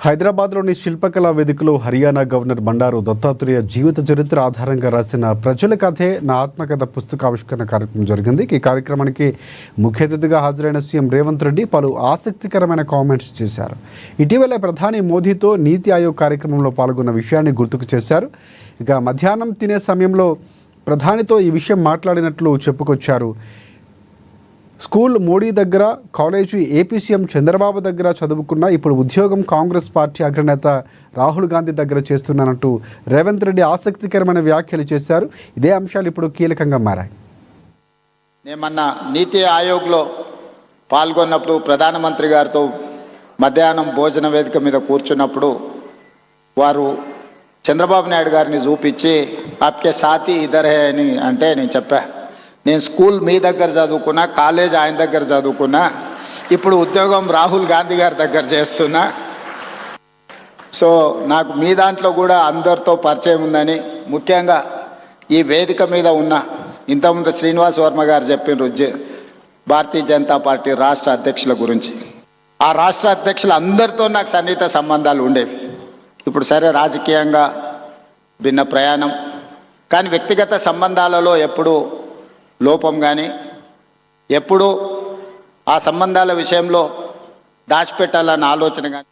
హైదరాబాద్లోని శిల్పకళా వేదికలో హర్యానా గవర్నర్ బండారు దత్తాత్రేయ జీవిత చరిత్ర ఆధారంగా రాసిన ప్రజల కథే నా ఆత్మకథ పుస్తకావిష్కరణ కార్యక్రమం జరిగింది. ఈ కార్యక్రమానికి ముఖ్య అతిథిగా హాజరైన సీఎం రేవంత్ రెడ్డి పలు ఆసక్తికరమైన కామెంట్స్ చేశారు. ఇటీవల ప్రధాని మోదీతో నీతి ఆయోగ్ కార్యక్రమంలో పాల్గొన్న విషయాన్ని గుర్తుకు చేశారు. ఇక మధ్యాహ్నం తినే సమయంలో ప్రధానితో ఈ విషయం మాట్లాడినట్లు చెప్పుకొచ్చారు. స్కూల్ మోడీ దగ్గర, కాలేజీ ఏపీ సీఎం చంద్రబాబు దగ్గర చదువుకున్న, ఇప్పుడు ఉద్యోగం కాంగ్రెస్ పార్టీ అగ్రనేత రాహుల్ గాంధీ దగ్గర చేస్తున్నానంటూ రేవంత్ రెడ్డి ఆసక్తికరమైన వ్యాఖ్యలు చేశారు. ఇదే అంశాలు ఇప్పుడు కీలకంగా మారాయి. నేమన్నా నీతి ఆయోగ్లో పాల్గొన్నప్పుడు ప్రధానమంత్రి గారితో మధ్యాహ్నం భోజన వేదిక మీద కూర్చున్నప్పుడు వారు చంద్రబాబు నాయుడు గారిని చూపించి ఆప్కే సాథీ ఇద్దరే అని అంటే నేను చెప్పా, నేను స్కూల్ మీ దగ్గర చదువుకున్నా, కాలేజ్ ఆయన దగ్గర చదువుకున్నా, ఇప్పుడు ఉద్యోగం రాహుల్ గాంధీ గారి దగ్గర చేస్తున్నా. సో నాకు మీ దాంట్లో కూడా అందరితో పరిచయం ఉందని, ముఖ్యంగా ఈ వేదిక మీద ఉన్న ఇంతకుముందు శ్రీనివాస్ వర్మ గారు చెప్పిన భారతీయ జనతా పార్టీ రాష్ట్ర అధ్యక్షుల గురించి, ఆ రాష్ట్ర అధ్యక్షులు అందరితో నాకు సన్నిహిత సంబంధాలు ఉండేవి. ఇప్పుడు సరే రాజకీయంగా భిన్న ప్రయాణం, కానీ వ్యక్తిగత సంబంధాలలో ఎప్పుడు లోపం కానీ, ఎప్పుడూ ఆ సంబంధాల విషయంలో దాచిపెట్టాలన్న ఆలోచన కానీ